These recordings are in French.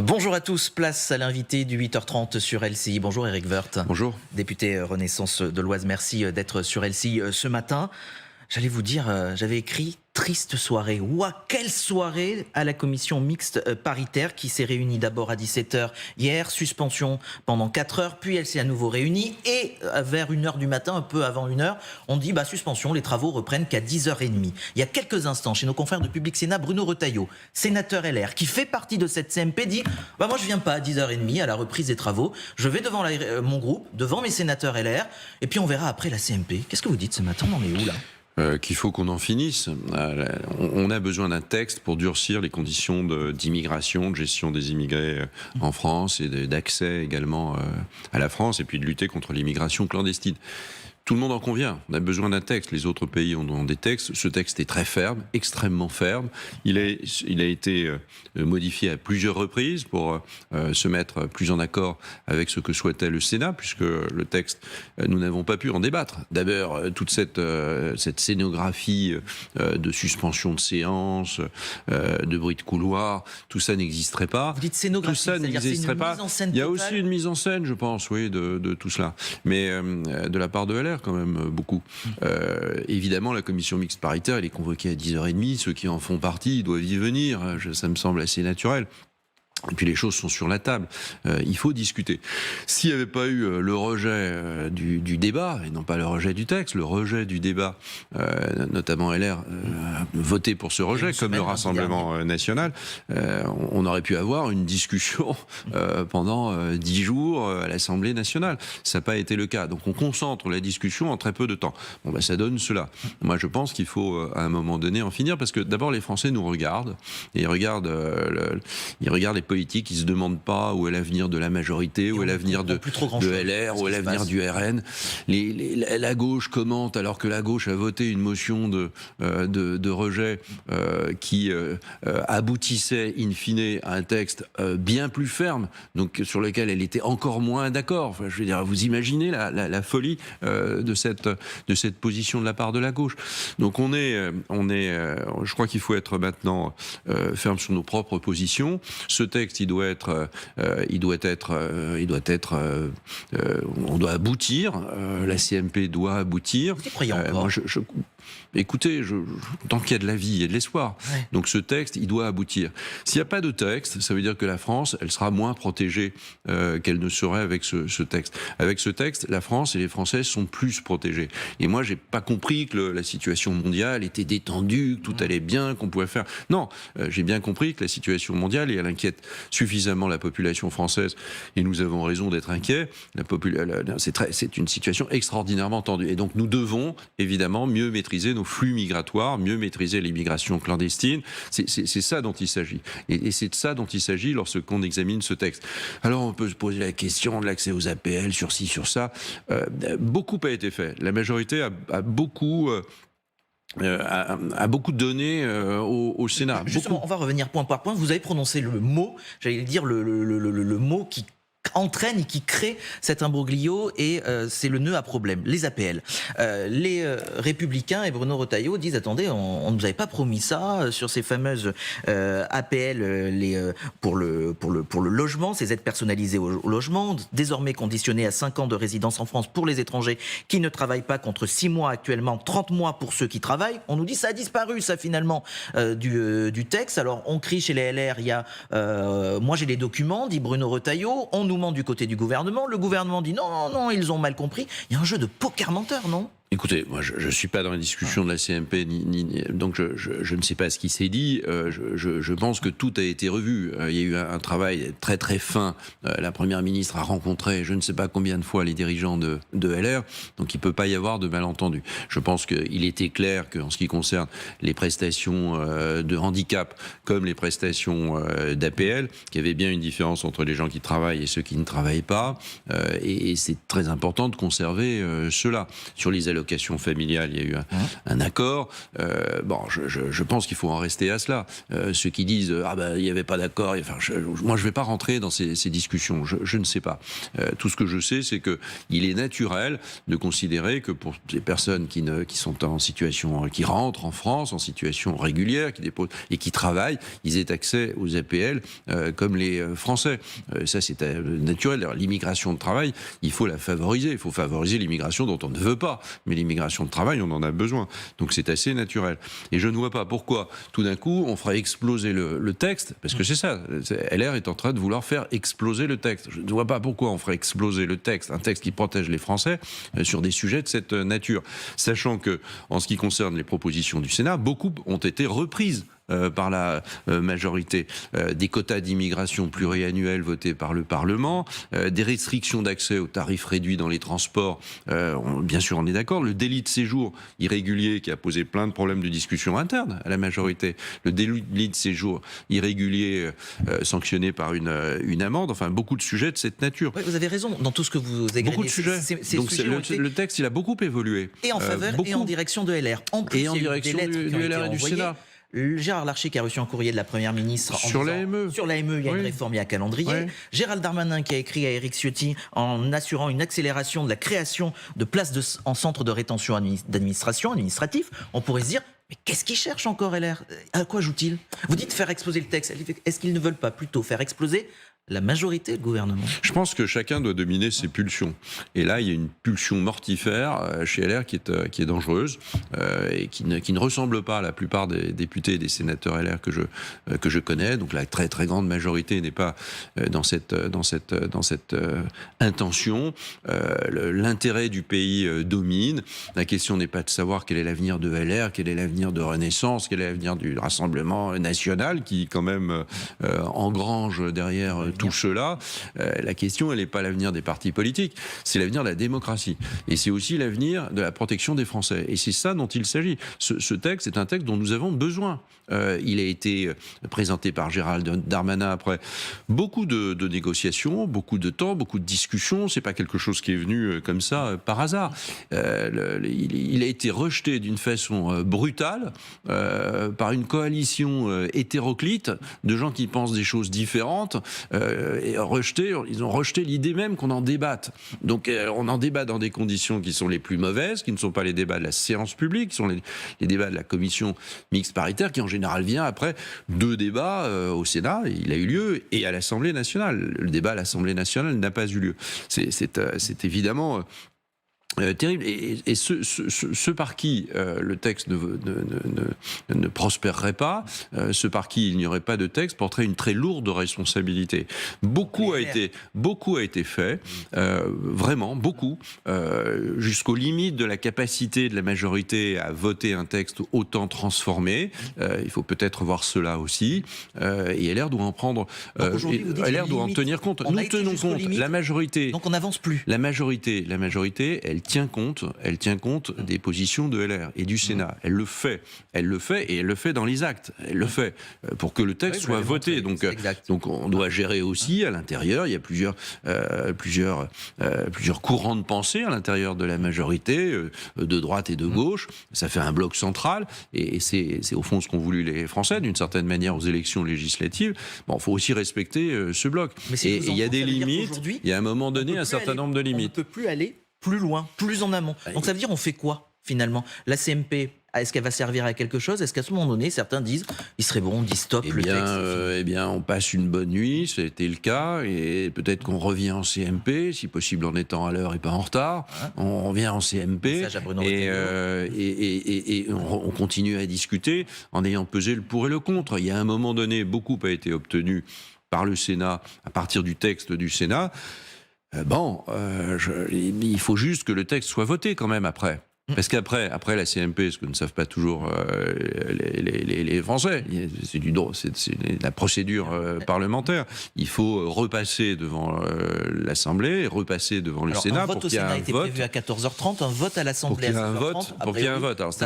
Bonjour à tous, place à l'invité du 8h30 sur LCI. Bonjour Éric Woerth. Bonjour. Député Renaissance de l'Oise, merci d'être sur LCI ce matin. J'allais vous dire, j'avais écrit triste soirée. Ouah, quelle soirée à la commission mixte paritaire qui s'est réunie d'abord à 17h hier, suspension pendant 4 heures, puis elle s'est à nouveau réunie et vers 1h du matin, un peu avant 1h, on dit suspension, les travaux reprennent qu'à 10h30. Il y a quelques instants, chez nos confrères de Public Sénat, Bruno Retailleau, sénateur LR, qui fait partie de cette CMP, dit moi je viens pas à 10h30 à la reprise des travaux, je vais devant mon groupe, devant mes sénateurs LR, et puis on verra après la CMP. Qu'est-ce que vous dites ce matin? On en est où là? Qu'il faut qu'on en finisse. On a besoin d'un texte pour durcir les conditions d'immigration, de gestion des immigrés en France et d'accès également à la France, et puis de lutter contre l'immigration clandestine. Tout le monde en convient, on a besoin d'un texte. Les autres pays ont des textes. Ce texte est très ferme, extrêmement ferme. Il a été modifié à plusieurs reprises pour se mettre plus en accord avec ce que souhaitait le Sénat, puisque le texte, nous n'avons pas pu en débattre. D'abord, toute cette scénographie de suspension de séance, de bruit de couloir, tout ça n'existerait pas. Vous dites scénographie, tout ça n'existerait pas. Il y a aussi une mise en scène, je pense, oui, de tout cela. Mais de la part de LR, quand même beaucoup. Évidemment, la commission mixte paritaire, elle est convoquée à 10h30. Ceux qui en font partie doivent y venir. Ça me semble assez naturel. Et puis les choses sont sur la table. Il faut discuter. S'il n'y avait pas eu le rejet du débat, et non pas le rejet du texte, le rejet du débat, notamment LR, voté pour ce rejet, comme le Rassemblement national, on aurait pu avoir une discussion pendant 10 jours à l'Assemblée nationale. Ça n'a pas été le cas. Donc on concentre la discussion en très peu de temps. Ça donne cela. Moi je pense qu'il faut à un moment donné en finir, parce que d'abord les Français nous regardent, et ils regardent les politique, ils se demandent pas où est l'avenir de la majorité, où est l'avenir de LR, où est l'avenir du RN. La gauche commente, alors que la gauche a voté une motion de rejet qui aboutissait in fine à un texte bien plus ferme, donc sur lequel elle était encore moins d'accord. Enfin, je veux dire, vous imaginez la folie de cette position de la part de la gauche. Donc je crois qu'il faut être maintenant ferme sur nos propres positions. Ce texte, on doit aboutir. La CMP doit aboutir. Vous y croyez encore? Écoutez, tant qu'il y a de la vie, il y a de l'espoir. Ouais. Donc ce texte, il doit aboutir. S'il n'y a pas de texte, ça veut dire que la France, elle sera moins protégée qu'elle ne serait avec ce texte. Avec ce texte, la France et les Français sont plus protégés. Et moi, j'ai pas compris que la situation mondiale était détendue, que tout allait bien, qu'on pouvait faire. Non, j'ai bien compris que la situation mondiale, et elle inquiète suffisamment la population française, et nous avons raison d'être inquiets. C'est une situation extraordinairement tendue. Et donc nous devons évidemment mieux maîtriser nos flux migratoires, mieux maîtriser l'immigration clandestine. C'est ça dont il s'agit. Et c'est de ça dont il s'agit lorsqu'on examine ce texte. Alors on peut se poser la question de l'accès aux APL, sur ci, sur ça. Beaucoup a été fait. La majorité a beaucoup donné au Sénat. Justement, on va revenir point par point. Vous avez prononcé le mot, j'allais dire le mot qui entraîne et qui crée cet imbroglio, et c'est le nœud à problème, les APL. Les Républicains et Bruno Retailleau disent attendez, on ne nous avait pas promis ça sur ces fameuses APL pour le logement, ces aides personnalisées au logement, désormais conditionnées à 5 ans de résidence en France pour les étrangers qui ne travaillent pas, contre 6 mois actuellement, 30 mois pour ceux qui travaillent. On nous dit ça a disparu, ça, finalement, du texte. Alors on crie chez les LR, il y a moi j'ai les documents, dit Bruno Retailleau, on nous ment du côté du gouvernement, le gouvernement dit non, ils ont mal compris. Il y a un jeu de poker menteur, non ? Écoutez, moi je ne suis pas dans la discussion de la CMP, donc je ne sais pas ce qui s'est dit. Je pense que tout a été revu. Il y a eu un travail très très fin. La Première ministre a rencontré je ne sais pas combien de fois les dirigeants de LR, donc il ne peut pas y avoir de malentendu. Je pense qu'il était clair qu'en ce qui concerne les prestations de handicap comme les prestations d'APL, qu'il y avait bien une différence entre les gens qui travaillent et ceux qui ne travaillent pas, et c'est très important de conserver cela. Sur les l'allocation familiale, il y a eu un accord. Bon, je pense qu'il faut en rester à cela. Ceux qui disent il n'y avait pas d'accord, moi je ne vais pas rentrer dans ces discussions, je ne sais pas. Tout ce que je sais, c'est qu'il est naturel de considérer que pour les personnes qui sont en situation, qui rentrent en France en situation régulière, qui déposent et qui travaillent, ils aient accès aux APL comme les Français. Ça, c'est naturel. L'immigration de travail, il faut la favoriser. Il faut favoriser l'immigration dont on ne veut pas. Mais l'immigration de travail, on en a besoin. Donc c'est assez naturel. Et je ne vois pas pourquoi, tout d'un coup, on ferait exploser le texte, parce que c'est ça. LR est en train de vouloir faire exploser le texte. Je ne vois pas pourquoi on ferait exploser le texte, un texte qui protège les Français, sur des sujets de cette nature. Sachant que, en ce qui concerne les propositions du Sénat, beaucoup ont été reprises par la majorité. Des quotas d'immigration pluriannuels votés par le Parlement, des restrictions d'accès aux tarifs réduits dans les transports, bien sûr on est d'accord, le délit de séjour irrégulier qui a posé plein de problèmes de discussion interne à la majorité, le délit de séjour irrégulier sanctionné par une amende, enfin beaucoup de sujets de cette nature. Oui, vous avez raison, dans tout ce que vous égrégez. Beaucoup de sujets. Donc le texte il a beaucoup évolué. Et en faveur et en direction de LR. En plus, et en direction du LR et du Sénat. Gérard Larcher qui a reçu un courrier de la Première ministre sur l'AME. Sur l'AME, il y a une réforme, il y a un calendrier. Oui. Gérald Darmanin qui a écrit à Éric Ciotti en assurant une accélération de la création de places en centre de rétention administratif. On pourrait se dire, mais qu'est-ce qu'ils cherchent encore LR? À quoi joue-t-il? Vous dites faire exploser le texte. Est-ce qu'ils ne veulent pas plutôt faire exploser la majorité du gouvernement? Je pense que chacun doit dominer ses pulsions. Et là, il y a une pulsion mortifère chez LR qui est dangereuse et qui ne ressemble pas à la plupart des députés et des sénateurs LR que je connais. Donc la très très grande majorité n'est pas dans cette intention. L'intérêt du pays domine. La question n'est pas de savoir quel est l'avenir de LR, quel est l'avenir de Renaissance, quel est l'avenir du Rassemblement national qui quand même engrange derrière tout cela. La question, elle n'est pas l'avenir des partis politiques, c'est l'avenir de la démocratie. Et c'est aussi l'avenir de la protection des Français. Et c'est ça dont il s'agit. Ce texte est un texte dont nous avons besoin. Il a été présenté par Gérald Darmanin après beaucoup de négociations, beaucoup de temps, beaucoup de discussions. C'est pas quelque chose qui est venu comme ça par hasard. Il a été rejeté d'une façon brutale par une coalition hétéroclite de gens qui pensent des choses différentes. Et ils ont rejeté l'idée même qu'on en débatte. Donc on en débat dans des conditions qui sont les plus mauvaises, qui ne sont pas les débats de la séance publique, qui sont les débats de la commission mixte paritaire, qui en général vient après 2 débats au Sénat, il a eu lieu, et à l'Assemblée nationale. Le débat à l'Assemblée nationale n'a pas eu lieu. C'est évidemment terrible. Et ce par qui le texte ne prospérerait pas, ce par qui il n'y aurait pas de texte, porterait une très lourde responsabilité. Beaucoup a été fait, vraiment beaucoup, jusqu'aux limites de la capacité de la majorité à voter un texte autant transformé. Il faut peut-être voir cela aussi. Et LR doit en prendre. LR doit en tenir compte. Nous tenons compte. La majorité. Donc on n'avance plus. La majorité, elle tient compte des positions de LR et du Sénat. Elle le fait et elle le fait dans les actes. Elle le fait pour que le texte soit voté. Donc on doit gérer aussi à l'intérieur. Il y a plusieurs courants de pensée à l'intérieur de la majorité, de droite et de gauche. Ça fait un bloc central et c'est au fond ce qu'ont voulu les Français d'une certaine manière aux élections législatives. Bon, il faut aussi respecter ce bloc. Et il y a des limites. Il y a à un moment donné un certain nombre de limites. On ne peut plus aller plus loin, plus en amont. Donc ça veut dire on fait quoi finalement? La CMP, est-ce qu'elle va servir à quelque chose? Est-ce qu'à ce moment donné, certains disent, il serait bon, on dit stop, le texte. On passe une bonne nuit, c'était le cas, et peut-être qu'on revient en CMP, si possible en étant à l'heure et pas en retard. On revient en CMP et on continue à discuter en ayant pesé le pour et le contre. Il y a un moment donné, beaucoup a été obtenu par le Sénat, à partir du texte du Sénat. Il faut juste que le texte soit voté quand même après. Parce qu'après la CMP, ce que ne savent pas toujours les Français, c'est la procédure parlementaire. Il faut repasser devant l'Assemblée, repasser devant le Sénat pour qu'il y ait un vote. Un vote au Sénat était prévu à 14h30, un vote à l'Assemblée à 16h30. Pour qu'il y ait un vote. Alors c'est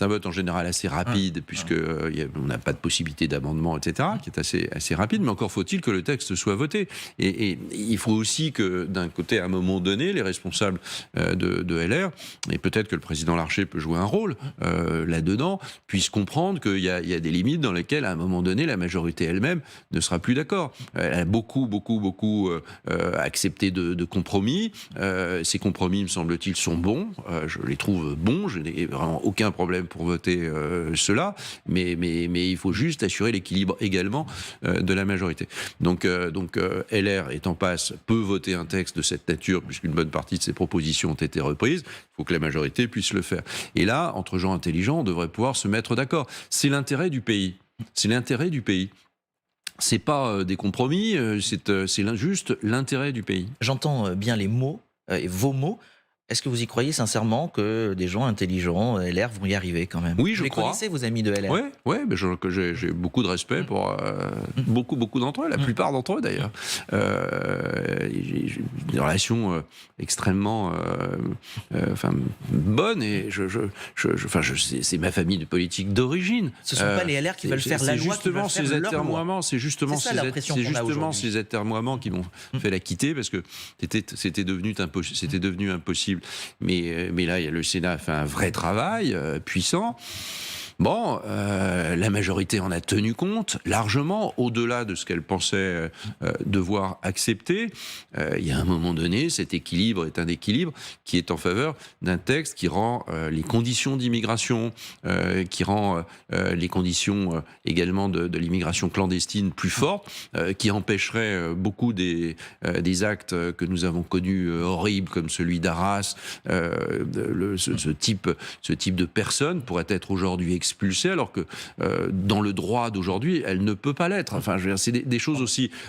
un vote en général assez rapide, puisqu'on n'a pas de possibilité d'amendement, etc., qui est assez rapide, mais encore faut-il que le texte soit voté. Et il faut aussi que, d'un côté, à un moment donné, les responsables de LR, et peut-être peut-être que le président Larcher peut jouer un rôle là-dedans, puisse comprendre qu'il y a des limites dans lesquelles, à un moment donné, la majorité elle-même ne sera plus d'accord. Elle a beaucoup accepté de compromis. Ces compromis, me semble-t-il, sont bons. Je les trouve bons. Je n'ai vraiment aucun problème pour voter cela. Mais il faut juste assurer l'équilibre également de la majorité. Donc LR est en passe, peut voter un texte de cette nature, puisqu'une bonne partie de ses propositions ont été reprises. Il faut que la majorité puisse le faire. Et là, entre gens intelligents, on devrait pouvoir se mettre d'accord. C'est l'intérêt du pays. C'est l'intérêt du pays. C'est pas des compromis, c'est juste l'intérêt du pays. J'entends bien les mots, et vos mots. Est-ce que vous y croyez sincèrement que des gens intelligents, LR, vont y arriver quand même? Oui, je crois. Vous les connaissez, vos amis de LR? Oui, mais j'ai beaucoup de respect pour beaucoup d'entre eux, la plupart d'entre eux d'ailleurs. J'ai des relations extrêmement bonnes et c'est ma famille de politique d'origine. Ce ne sont pas les LR qui veulent faire la loi, qui veulent faire leur loi. C'est justement ces atermoiements qui m'ont fait la quitter parce que c'était devenu impossible. Mais là, le Sénat a fait un vrai travail puissant. Bon, la majorité en a tenu compte largement, au-delà de ce qu'elle pensait devoir accepter. Il y a un moment donné, cet équilibre est un équilibre qui est en faveur d'un texte qui rend les conditions d'immigration, qui rend les conditions également de l'immigration clandestine plus fortes, qui empêcherait beaucoup des actes que nous avons connus horribles, comme celui d'Arras. Ce type de personne pourrait être aujourd'hui expulsée, alors que dans le droit d'aujourd'hui, elle ne peut pas l'être. Enfin, je veux dire, c'est des choses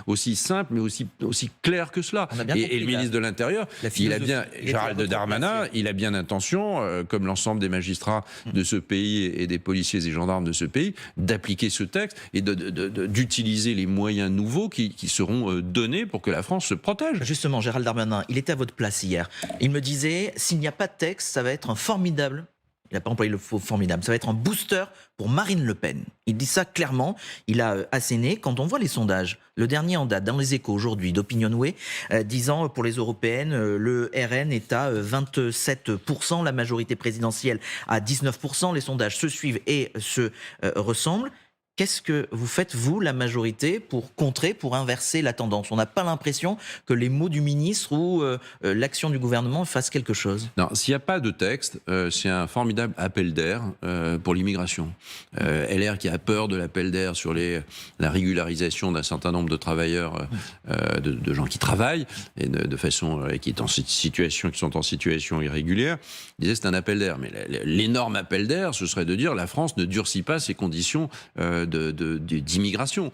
aussi simples, mais aussi claires que cela. Et le ministre de l'Intérieur, Gérald Darmanin, il a bien l'intention, comme l'ensemble des magistrats de ce pays et des policiers et gendarmes de ce pays, d'appliquer ce texte et d'utiliser les moyens nouveaux qui seront donnés pour que la France se protège. Justement, Gérald Darmanin, il était à votre place hier. Il me disait, s'il n'y a pas de texte, ça va être un formidable... Il n'a pas employé le faux formidable. Ça va être un booster pour Marine Le Pen. Il dit ça clairement. Il a asséné. Quand on voit les sondages, le dernier en date, dans les Échos aujourd'hui, d'Opinionway, disant pour les européennes, le RN est à 27%, la majorité présidentielle à 19%. Les sondages se suivent et se ressemblent. Qu'est-ce que vous faites, vous, la majorité, pour contrer, pour inverser la tendance? On n'a pas l'impression que les mots du ministre ou l'action du gouvernement fassent quelque chose. Non, s'il n'y a pas de texte, c'est un formidable appel d'air pour l'immigration. LR qui a peur de l'appel d'air sur la régularisation d'un certain nombre de travailleurs, de gens qui travaillent, et de façon qui sont en situation irrégulière, disait c'est un appel d'air. Mais l'énorme appel d'air, ce serait de dire la France ne durcit pas ses conditions d'immigration.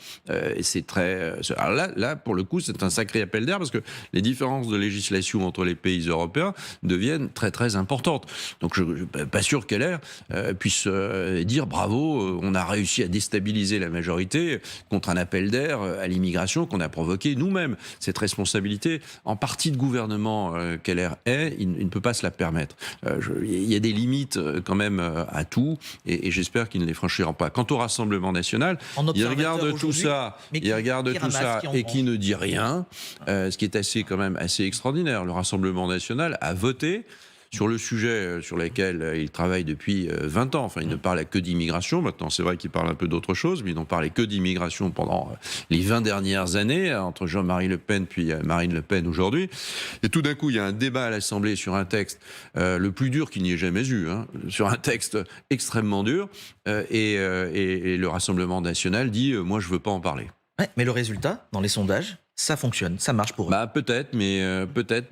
C'est très. Alors là, pour le coup, c'est un sacré appel d'air parce que les différences de législation entre les pays européens deviennent très très importantes. Donc, je ne suis pas sûr qu'LR puisse dire bravo, on a réussi à déstabiliser la majorité contre un appel d'air à l'immigration qu'on a provoqué nous-mêmes. Cette responsabilité, en partie de gouvernement qu'LR est, il ne peut pas se la permettre. Il y a des limites quand même à tout, et j'espère qu'il ne les franchira pas. Quant au Rassemblement national, il regarde tout ça, et qui ne dit rien, ce qui est quand même assez extraordinaire. Le Rassemblement national a voté sur le sujet sur lequel il travaille depuis 20 ans. Enfin, il ne parle que d'immigration. Maintenant, c'est vrai qu'il parle un peu d'autre chose, mais il n'en parlait que d'immigration pendant les 20 dernières années, entre Jean-Marie Le Pen puis Marine Le Pen aujourd'hui. Et tout d'un coup, il y a un débat à l'Assemblée sur un texte le plus dur qu'il n'y ait jamais eu, sur un texte extrêmement dur, et le Rassemblement national dit « moi, je ne veux pas en parler ». Ouais, mais le résultat, dans les sondages, ça fonctionne, ça marche pour eux. Peut-être, mais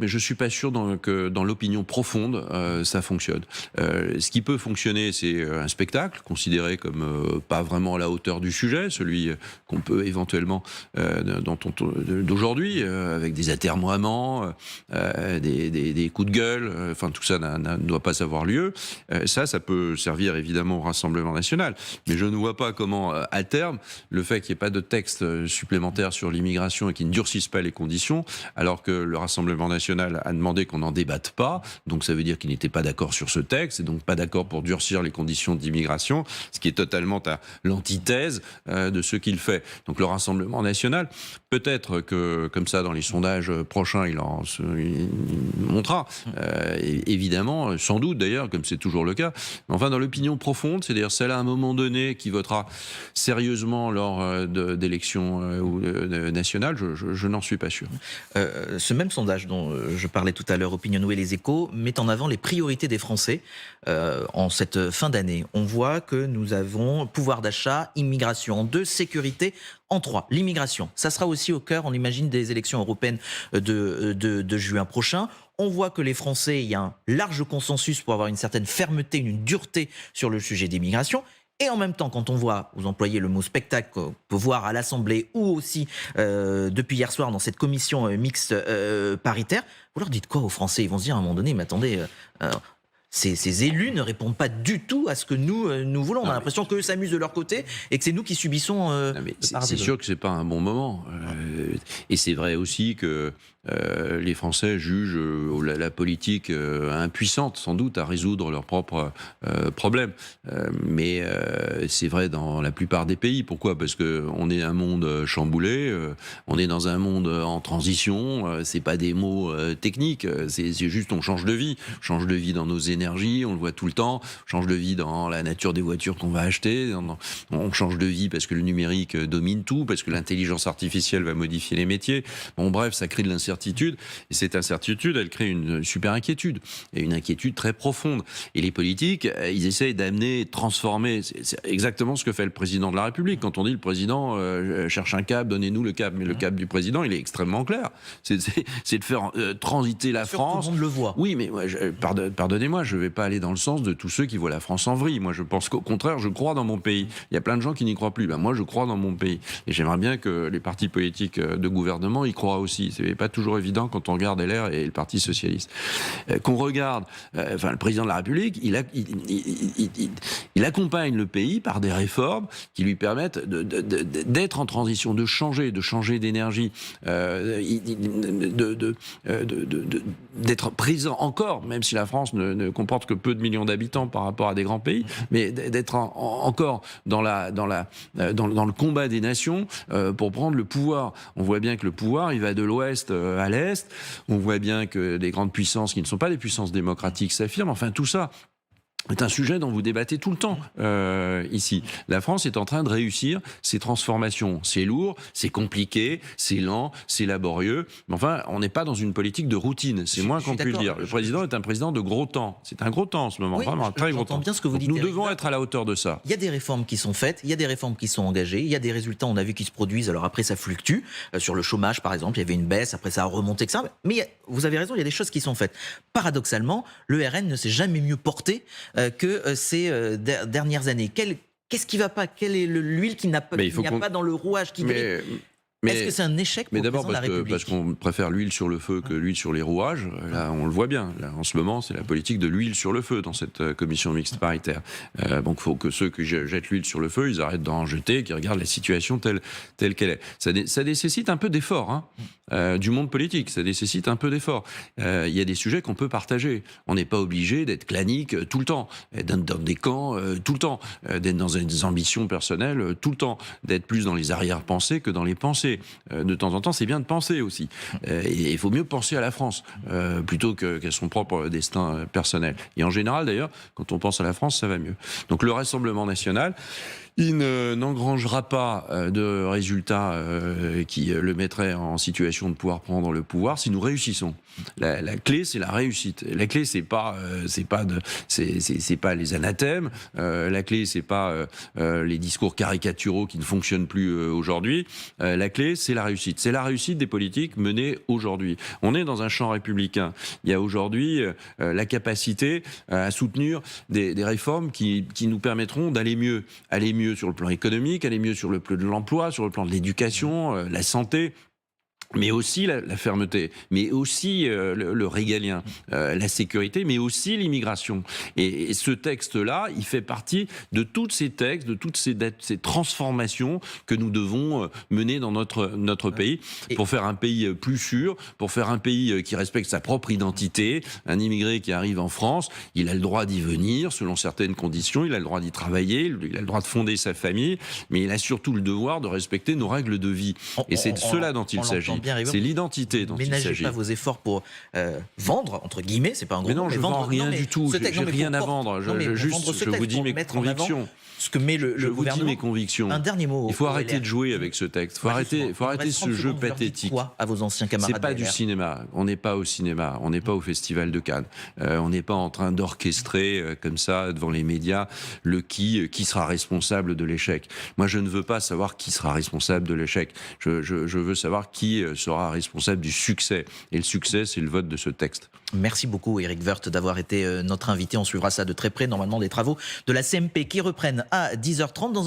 je suis pas sûr que dans l'opinion profonde, ça fonctionne. Ce qui peut fonctionner, c'est un spectacle considéré comme pas vraiment à la hauteur du sujet, celui qu'on peut éventuellement d'aujourd'hui, avec des atermoiements, des coups de gueule. Enfin, tout ça ne doit pas avoir lieu. Ça peut servir évidemment au Rassemblement national, mais je ne vois pas comment, à terme, le fait qu'il n'y ait pas de texte supplémentaire sur l'immigration et qu'il durcissent pas les conditions, alors que le Rassemblement national a demandé qu'on n'en débatte pas. Donc ça veut dire qu'il n'était pas d'accord sur ce texte, et donc pas d'accord pour durcir les conditions d'immigration, ce qui est totalement à l'antithèse de ce qu'il fait. Donc le Rassemblement national, peut-être que comme ça dans les sondages prochains, il montera, évidemment, sans doute d'ailleurs, comme c'est toujours le cas. Enfin, dans l'opinion profonde, c'est-à-dire celle à un moment donné qui votera sérieusement lors d'élections nationales, je n'en suis pas sûr. Ce même sondage dont je parlais tout à l'heure, Opinionway et Les Échos, met en avant les priorités des Français en cette fin d'année. On voit que nous avons pouvoir d'achat, immigration en 2, sécurité en 3. L'immigration, ça sera aussi au cœur, on imagine, des élections européennes de juin prochain. On voit que les Français, il y a un large consensus pour avoir une certaine fermeté, une dureté sur le sujet d'immigration. Et en même temps, quand on voit, vous employez le mot spectacle, qu'on peut voir à l'Assemblée ou aussi depuis hier soir dans cette commission mixte paritaire, vous leur dites quoi aux Français? Ils vont se dire à un moment donné, mais attendez, ces élus ne répondent pas du tout à ce que nous voulons. On a l'impression qu'eux s'amusent de leur côté et que c'est nous qui subissons. C'est sûr que c'est pas un bon moment. Et c'est vrai aussi que les Français jugent la politique impuissante, sans doute, à résoudre leurs propres problèmes. Mais c'est vrai dans la plupart des pays. Pourquoi? Parce qu'on est un monde chamboulé, on est dans un monde en transition. C'est pas des mots techniques, c'est juste on change de vie. On change de vie dans nos énergies, on le voit tout le temps. On change de vie dans la nature des voitures qu'on va acheter. On change de vie parce que le numérique domine tout, parce que l'intelligence artificielle va modifier les métiers. Bon, bref, ça crée de l'incertitude. Et cette incertitude, elle crée une super inquiétude, et une inquiétude très profonde. Et les politiques, ils essayent d'amener, de transformer. C'est exactement ce que fait le président de la République. Quand on dit le président cherche un cap, donnez-nous le cap. Mais le cap du président, il est extrêmement clair. C'est de faire transiter la France. Tout le monde le voit. Oui, mais pardonnez-moi, je ne vais pas aller dans le sens de tous ceux qui voient la France en vrille. Moi, je pense qu'au contraire, je crois dans mon pays. Il y a plein de gens qui n'y croient plus. Ben, moi, je crois dans mon pays. Et j'aimerais bien que les partis politiques de gouvernement y croient aussi. C'est pas toujours évident quand on regarde LR et le Parti socialiste. Qu'on regarde, le président de la République, il accompagne le pays par des réformes qui lui permettent d'être en transition, de changer d'énergie, d'être présent encore, même si la France ne comporte que peu de millions d'habitants par rapport à des grands pays, mais d'être encore dans le combat des nations pour prendre le pouvoir. On voit bien que le pouvoir, il va de l'ouest à l'est. On voit bien que des grandes puissances qui ne sont pas des puissances démocratiques s'affirment. Enfin, tout ça est un sujet dont vous débattez tout le temps ici. La France est en train de réussir ses transformations. C'est lourd, c'est compliqué, c'est lent, c'est laborieux. Mais enfin, on n'est pas dans une politique de routine. C'est moins qu'on peut le dire. Le président est un président de gros temps. C'est un gros temps en ce moment, oui, vraiment un très gros temps. Bien ce que vous dites, nous devons être à la hauteur de ça. Il y a des réformes qui sont faites, il y a des réformes qui sont engagées, il y a des résultats, on a vu, qui se produisent. Alors après, ça fluctue. Sur le chômage, par exemple, il y avait une baisse, après ça a remonté, etc. Mais vous avez raison, il y a des choses qui sont faites. Paradoxalement, le RN ne s'est jamais mieux porté que ces dernières années. Qu'est-ce qui ne va pas? Quelle est l'huile qui n'y a pas dans le rouage qui grille? Est-ce que c'est un échec pour le président de la République? Parce qu'on préfère l'huile sur le feu que l'huile sur les rouages. Là, on le voit bien. Là, en ce moment, c'est la politique de l'huile sur le feu dans cette commission mixte paritaire. Donc, il faut que ceux qui jettent l'huile sur le feu, ils arrêtent d'en jeter, qu'ils regardent la situation telle qu'elle est. Ça nécessite un peu d'effort du monde politique. Ça nécessite un peu d'effort. Il y a des sujets qu'on peut partager. On n'est pas obligé d'être clanique tout le temps, d'être dans des camps tout le temps, d'être dans des ambitions personnelles tout le temps, d'être plus dans les arrière-pensées que dans les pensées. De temps en temps, c'est bien de penser aussi. Et il faut mieux penser à la France plutôt qu'à son propre destin personnel. Et en général, d'ailleurs, quand on pense à la France, ça va mieux. Donc le Rassemblement national, il n'engrangera pas de résultats qui le mettraient en situation de pouvoir prendre le pouvoir si nous réussissons. La clé, c'est la réussite. La clé, c'est pas les anathèmes. La clé, c'est pas les discours caricaturaux qui ne fonctionnent plus aujourd'hui. La clé, c'est la réussite. C'est la réussite des politiques menées aujourd'hui. On est dans un champ républicain. Il y a aujourd'hui la capacité à soutenir des réformes qui nous permettront d'aller mieux sur le plan économique, aller mieux sur le plan de l'emploi, sur le plan de l'éducation, la santé. mais aussi la fermeté, mais aussi le régalien, la sécurité, mais aussi l'immigration. Et ce texte-là, il fait partie de tous ces textes, de toutes ces transformations que nous devons mener dans notre pays, pour faire un pays plus sûr, pour faire un pays qui respecte sa propre identité. Un immigré qui arrive en France, il a le droit d'y venir selon certaines conditions, il a le droit d'y travailler, il a le droit de fonder sa famille, mais il a surtout le devoir de respecter nos règles de vie. Et c'est de cela dont il s'agit. C'est l'identité dont il s'agit. Ménagez pas vos efforts pour vendre, entre guillemets, c'est pas un gros mot. Mais non, je vends rien du tout. J'ai rien à vendre. Je vous dis mes convictions. Ce que met le gouvernement. Je vous dis mes convictions. Un dernier mot. Il faut arrêter de jouer avec ce texte. Il faut arrêter ce jeu pathétique. Quoi à vos anciens camarades? C'est pas du cinéma. On n'est pas au cinéma. On n'est pas au Festival de Cannes. On n'est pas en train d'orchestrer comme ça devant les médias qui sera responsable de l'échec. Moi, je ne veux pas savoir qui sera responsable de l'échec. Je veux savoir qui sera responsable du succès. Et le succès, c'est le vote de ce texte. Merci beaucoup, Éric Woerth, d'avoir été notre invité. On suivra ça de très près. Normalement, des travaux de la CMP qui reprennent à 10h30.